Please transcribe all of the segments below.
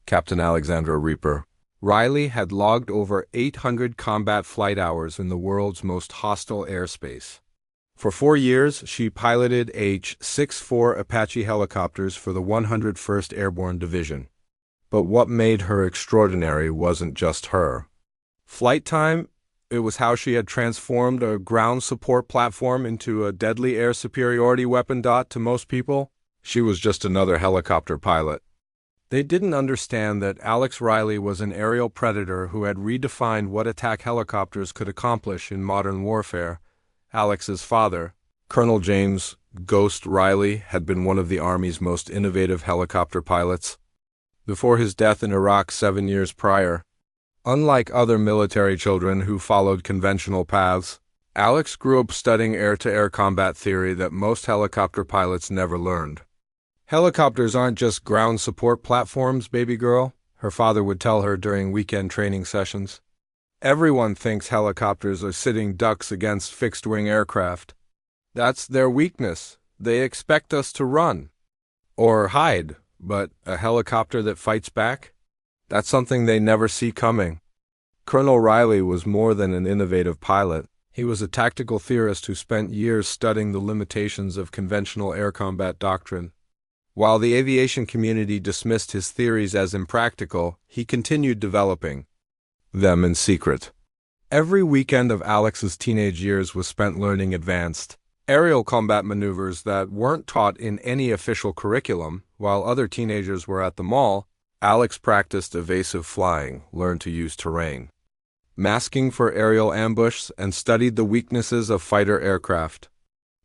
Captain Alexandra Reaper. Riley had logged over 800 combat flight hours in the world's most hostile airspace. For 4 years, she piloted H-64 Apache helicopters for the 101st Airborne Division. But what made her extraordinary wasn't just her. Flight time, it was how she had transformed a ground support platform into a deadly air superiority weapon. To most people, she was just another helicopter pilot. They didn't understand that Alex Riley was an aerial predator who had redefined what attack helicopters could accomplish in modern warfare. Alex's father, Colonel James "Ghost" Riley, had been one of the Army's most innovative helicopter pilots. Before his death in Iraq 7 years prior, unlike other military children who followed conventional paths, Alex grew up studying air-to-air combat theory that most helicopter pilots never learned. "Helicopters aren't just ground support platforms, baby girl," her father would tell her during weekend training sessions. "Everyone thinks helicopters are sitting ducks against fixed-wing aircraft. That's their weakness. They expect us to run or hide, but a helicopter that fights back? That's something they never see coming." Colonel Riley was more than an innovative pilot. He was a tactical theorist who spent years studying the limitations of conventional air combat doctrine. While the aviation community dismissed his theories as impractical, he continued developing them in secret. Every weekend of Alex's teenage years was spent learning advanced aerial combat maneuvers that weren't taught in any official curriculum. While other teenagers were at the mall, Alex practiced evasive flying, learned to use terrain, masking for aerial ambush, and studied the weaknesses of fighter aircraft.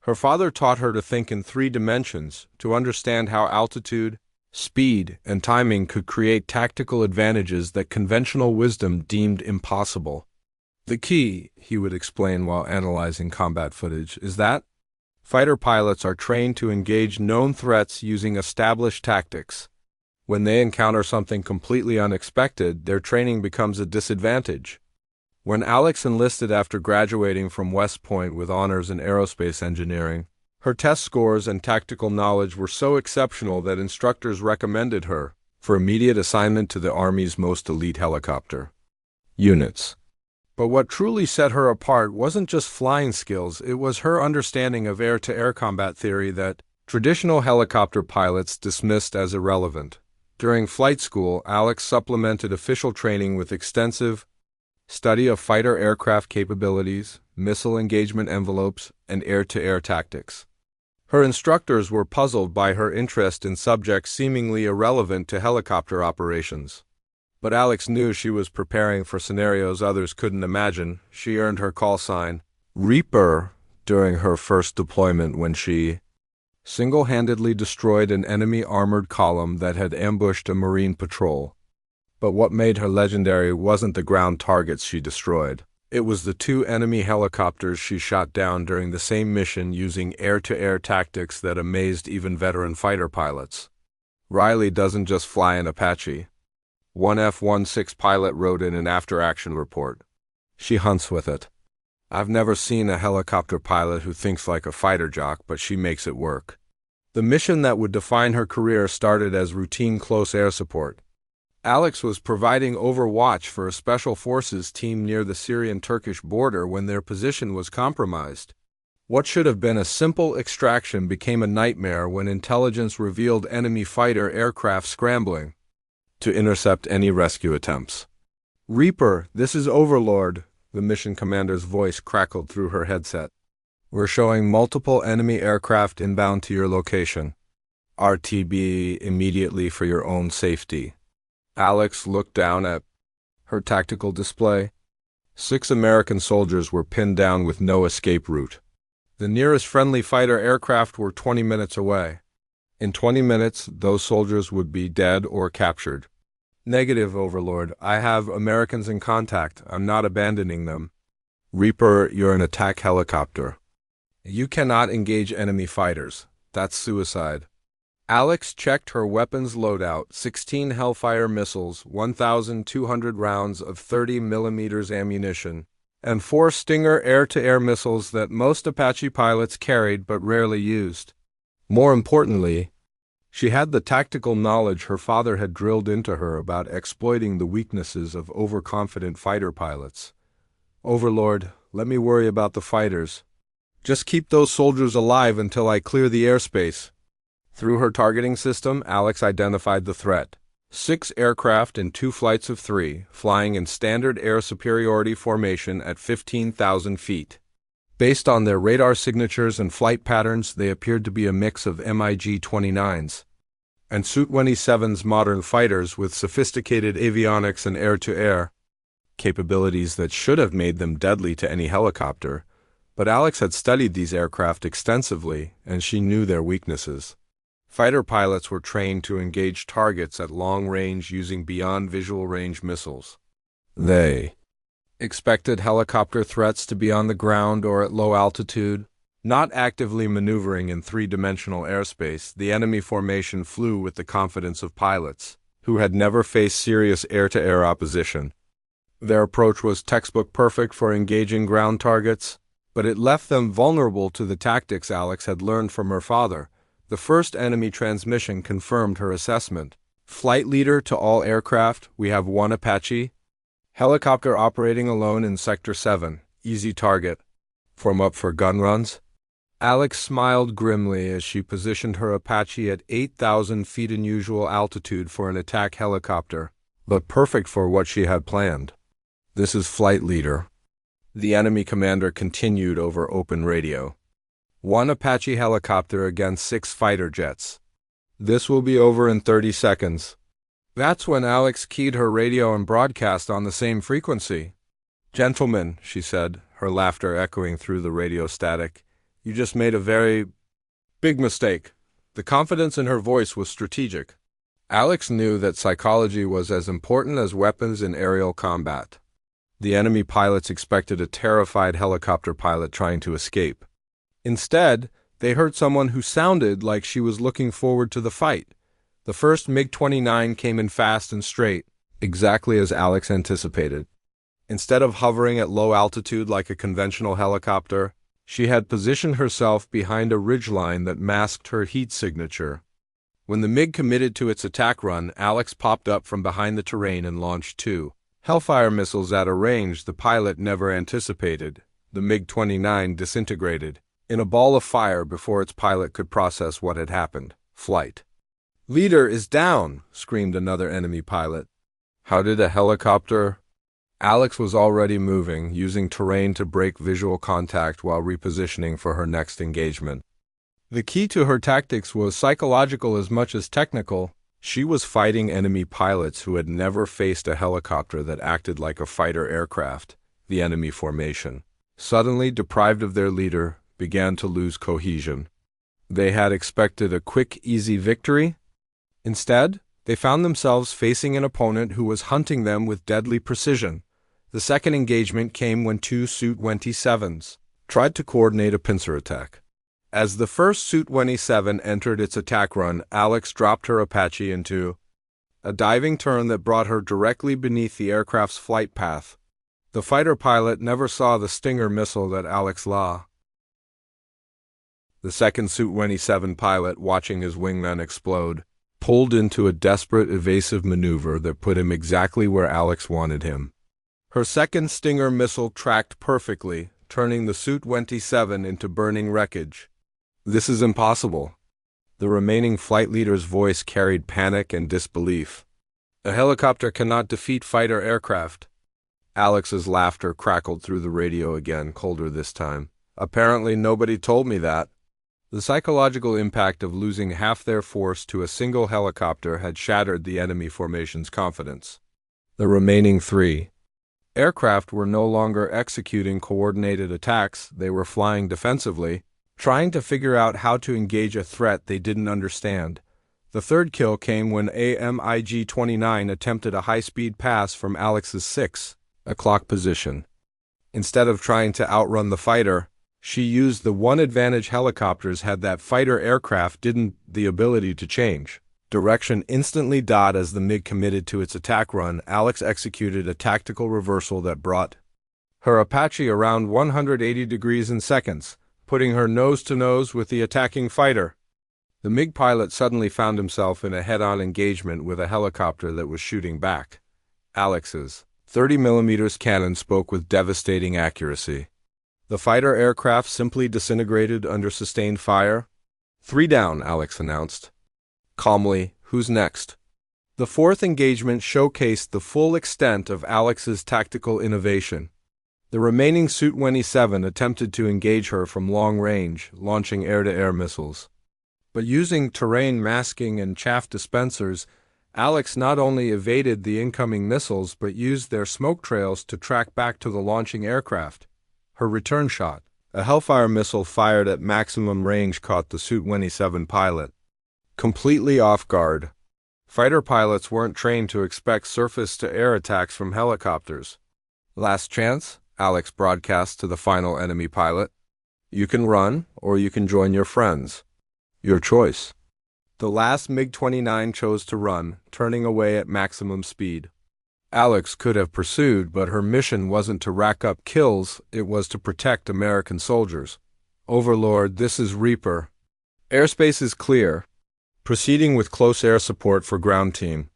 Her father taught her to think in 3 dimensions, to understand how altitude, speed, and timing could create tactical advantages that conventional wisdom deemed impossible. "The key," he would explain while analyzing combat footage, "is that fighter pilots are trained to engage known threats using established tactics. When they encounter something completely unexpected, their training becomes a disadvantage." When Alex enlisted after graduating from West Point with honors in aerospace engineering, her test scores and tactical knowledge were so exceptional that instructors recommended her for immediate assignment to the Army's most elite helicopter units. But what truly set her apart wasn't just flying skills, it was her understanding of air-to-air combat theory that traditional helicopter pilots dismissed as irrelevant. During flight school, Alex supplemented official training with extensive study of fighter aircraft capabilities, missile engagement envelopes, and air-to-air tactics. Her instructors were puzzled by her interest in subjects seemingly irrelevant to helicopter operations. But Alex knew she was preparing for scenarios others couldn't imagine. She earned her call sign, Reaper, during her first deployment when she single-handedly destroyed an enemy armored column that had ambushed a Marine patrol. But what made her legendary wasn't the ground targets she destroyed. It was the 2 enemy helicopters she shot down during the same mission using air-to-air tactics that amazed even veteran fighter pilots. "Riley doesn't just fly an Apache," one F-16 pilot wrote in an after-action report. "She hunts with it. I've never seen a helicopter pilot who thinks like a fighter jock, but she makes it work." The mission that would define her career started as routine close air support. Alex was providing overwatch for a special forces team near the Syrian-Turkish border when their position was compromised. What should have been a simple extraction became a nightmare when intelligence revealed enemy fighter aircraft scrambling to intercept any rescue attempts. "Reaper, this is Overlord," the mission commander's voice crackled through her headset. "We're showing multiple enemy aircraft inbound to your location. RTB immediately for your own safety." Alex looked down at her tactical display. 6 American soldiers were pinned down with no escape route. The nearest friendly fighter aircraft were 20 minutes away. In 20 minutes, those soldiers would be dead or captured. "Negative, Overlord. I have Americans in contact. I'm not abandoning them." "Reaper, you're an attack helicopter. You cannot engage enemy fighters. That's suicide." Alex checked her weapons loadout: 16 Hellfire missiles, 1,200 rounds of 30mm ammunition, and 4 Stinger air-to-air missiles that most Apache pilots carried but rarely used. More importantly, She had the tactical knowledge her father had drilled into her about exploiting the weaknesses of overconfident fighter pilots. "Overlord, let me worry about the fighters. Just keep those soldiers alive until I clear the airspace." Through her targeting system, Alex identified the threat. 6 aircraft in 2 flights of 3, flying in standard air superiority formation at 15,000 feet. Based on their radar signatures and flight patterns, they appeared to be a mix of MiG-29s and Su-27's modern fighters with sophisticated avionics and air-to-air capabilities that should have made them deadly to any helicopter. But Alex had studied these aircraft extensively, and she knew their weaknesses. Fighter pilots were trained to engage targets at long range using beyond visual range missiles. They expected helicopter threats to be on the ground or at low altitude. Not actively maneuvering in 3-dimensional airspace, the enemy formation flew with the confidence of pilots who had never faced serious air-to-air opposition. Their approach was textbook perfect for engaging ground targets, but it left them vulnerable to the tactics Alex had learned from her father. The first enemy transmission confirmed her assessment. "Flight leader to all aircraft, we have 1 Apache. Helicopter operating alone in Sector 7. Easy target. Form up for gun runs." Alex smiled grimly as she positioned her Apache at 8,000 feet unusual altitude for an attack helicopter, but perfect for what she had planned. "This is Flight Leader," the enemy commander continued over open radio. 1 Apache helicopter against 6 fighter jets. "This will be over in 30 seconds. That's when Alex keyed her radio and broadcast on the same frequency. "Gentlemen," she said, her laughter echoing through the radio static, "you just made a very big mistake." The confidence in her voice was strategic. Alex knew that psychology was as important as weapons in aerial combat. The enemy pilots expected a terrified helicopter pilot trying to escape. Instead, they heard someone who sounded like she was looking forward to the fight. The first MiG-29 came in fast and straight, exactly as Alex anticipated. Instead of hovering at low altitude like a conventional helicopter, she had positioned herself behind a ridgeline that masked her heat signature. When the MiG committed to its attack run, Alex popped up from behind the terrain and launched 2 Hellfire missiles at a range the pilot never anticipated. The MiG-29 disintegrated in a ball of fire before its pilot could process what had happened. "Flight leader is down!" screamed another enemy pilot. "How did a helicopter—" Alex was already moving, using terrain to break visual contact while repositioning for her next engagement. The key to her tactics was psychological as much as technical. She was fighting enemy pilots who had never faced a helicopter that acted like a fighter aircraft. The enemy formation, suddenly deprived of their leader, began to lose cohesion. They had expected a quick, easy victory. Instead, they found themselves facing an opponent who was hunting them with deadly precision. The second engagement came when 2 Su-27s tried to coordinate a pincer attack. As the first Su-27 entered its attack run, Alex dropped her Apache into a diving turn that brought her directly beneath the aircraft's flight path. The fighter pilot never saw the Stinger missile that Alex saw. The second Su-27 pilot, watching his wingman explode, pulled into a desperate evasive maneuver that put him exactly where Alex wanted him. Her second Stinger missile tracked perfectly, turning the Su-27 into burning wreckage. "This is impossible." The remaining flight leader's voice carried panic and disbelief. "A helicopter cannot defeat fighter aircraft." Alex's laughter crackled through the radio again, colder this time. "Apparently nobody told me that." The psychological impact of losing half their force to a single helicopter had shattered the enemy formation's confidence. The remaining 3 aircraft were no longer executing coordinated attacks, they were flying defensively, trying to figure out how to engage a threat they didn't understand. The third kill came when a MiG-29 attempted a high-speed pass from Alex's 6 o'clock position. Instead of trying to outrun the fighter, she used the one advantage helicopters had that fighter aircraft didn't, the ability to change direction instantly. As the MiG committed to its attack run, Alex executed a tactical reversal that brought her Apache around 180 degrees in seconds, putting her nose to nose with the attacking fighter. The MiG pilot suddenly found himself in a head-on engagement with a helicopter that was shooting back. Alex's 30mm cannon spoke with devastating accuracy. The fighter aircraft simply disintegrated under sustained fire. "3 down," Alex announced. Calmly, "Who's next?" The fourth engagement showcased the full extent of Alex's tactical innovation. The remaining Su-27 attempted to engage her from long range, launching air-to-air missiles. But using terrain masking and chaff dispensers, Alex not only evaded the incoming missiles but used their smoke trails to track back to the launching aircraft. Her return shot, a Hellfire missile fired at maximum range, caught the Su-27 pilot completely off guard. Fighter pilots weren't trained to expect surface-to-air attacks from helicopters. "Last chance," Alex broadcast to the final enemy pilot. "You can run, or you can join your friends. Your choice." The last MiG-29 chose to run, turning away at maximum speed. Alex could have pursued, but her mission wasn't to rack up kills, it was to protect American soldiers. "Overlord, this is Reaper. Airspace is clear. Proceeding with close air support for ground team."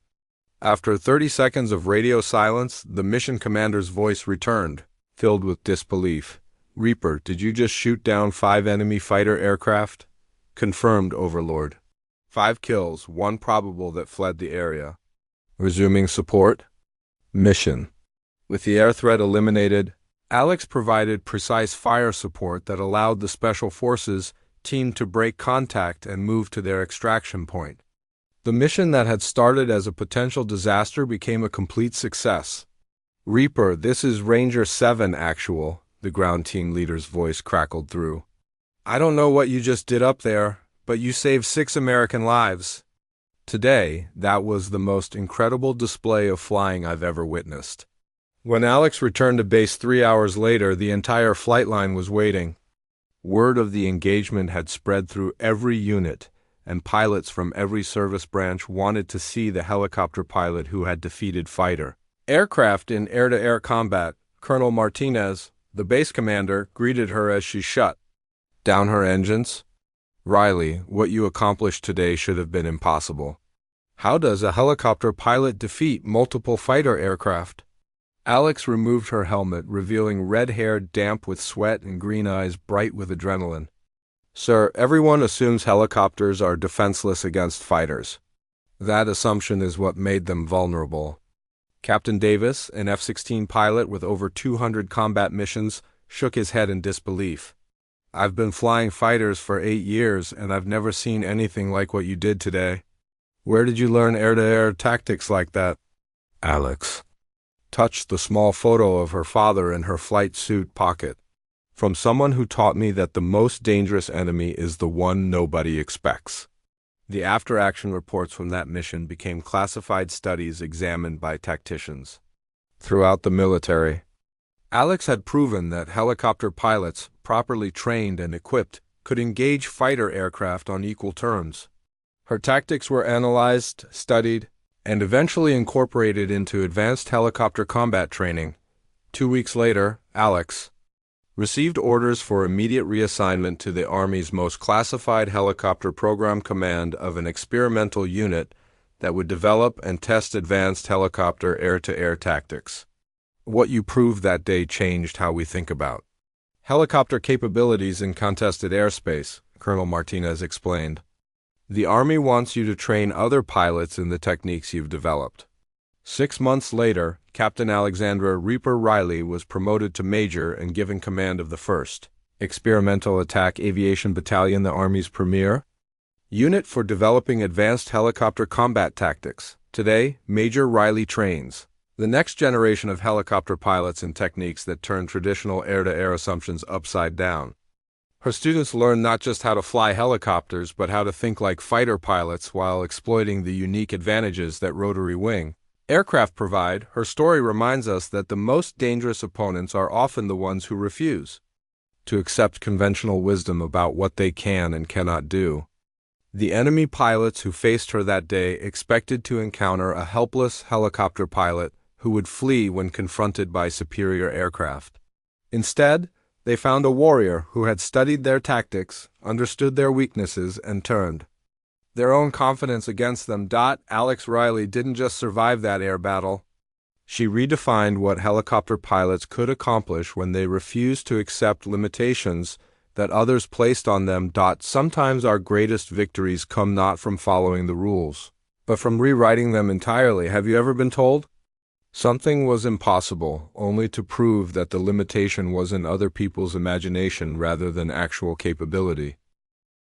After 30 seconds of radio silence, the mission commander's voice returned, filled with disbelief. "Reaper, did you just shoot down 5 enemy fighter aircraft?" "Confirmed, Overlord. 5 kills, 1 probable that fled the area." "Resuming support?" "Mission." With the air threat eliminated, Alex provided precise fire support that allowed the Special Forces team to break contact and move to their extraction point. The mission that had started as a potential disaster became a complete success. "Reaper, this is Ranger 7 actual," the ground team leader's voice crackled through. "I don't know what you just did up there, but you saved 6 American lives." Today, that was the most incredible display of flying I've ever witnessed. When Alex returned to base 3 hours later, the entire flight line was waiting. Word of the engagement had spread through every unit, and pilots from every service branch wanted to see the helicopter pilot who had defeated fighter aircraft in air-to-air combat. Colonel Martinez, the base commander, greeted her as she shut down her engines. "Riley, what you accomplished today should have been impossible. How does a helicopter pilot defeat multiple fighter aircraft?" Alex removed her helmet, revealing red hair damp with sweat and green eyes bright with adrenaline. "Sir, everyone assumes helicopters are defenseless against fighters. That assumption is what made them vulnerable." Captain Davis, an F-16 pilot with over 200 combat missions, shook his head in disbelief. "I've been flying fighters for 8 years, and I've never seen anything like what you did today. Where did you learn air-to-air tactics like that?" Alex touched the small photo of her father in her flight suit pocket. "From someone who taught me that the most dangerous enemy is the one nobody expects." The after-action reports from that mission became classified studies examined by tacticians throughout the military. Alex had proven that helicopter pilots, properly trained and equipped, could engage fighter aircraft on equal terms. Her tactics were analyzed, studied, and eventually incorporated into advanced helicopter combat training. 2 weeks later, Alex received orders for immediate reassignment to the Army's most classified helicopter program command of an experimental unit that would develop and test advanced helicopter air-to-air tactics. "What you proved that day changed how we think about helicopter capabilities in contested airspace," Colonel Martinez explained. "The Army wants you to train other pilots in the techniques you've developed." 6 months later, Captain Alexandra Reaper Riley was promoted to Major and given command of the 1st Experimental Attack Aviation Battalion, the Army's premier unit for developing advanced helicopter combat tactics. Today, Major Riley trains the next generation of helicopter pilots in techniques that turn traditional air-to-air assumptions upside down. Her students learn not just how to fly helicopters, but how to think like fighter pilots while exploiting the unique advantages that rotary wing aircraft provide. Her story reminds us that the most dangerous opponents are often the ones who refuse to accept conventional wisdom about what they can and cannot do. The enemy pilots who faced her that day expected to encounter a helpless helicopter pilot who would flee when confronted by superior aircraft. Instead, they found a warrior who had studied their tactics, understood their weaknesses, and turned their own confidence against them. Alex Riley didn't just survive that air battle. She redefined what helicopter pilots could accomplish when they refused to accept limitations that others placed on them. Sometimes our greatest victories come not from following the rules, but from rewriting them entirely. Have you ever been told something was impossible, only to prove that the limitation was in other people's imagination rather than actual capability?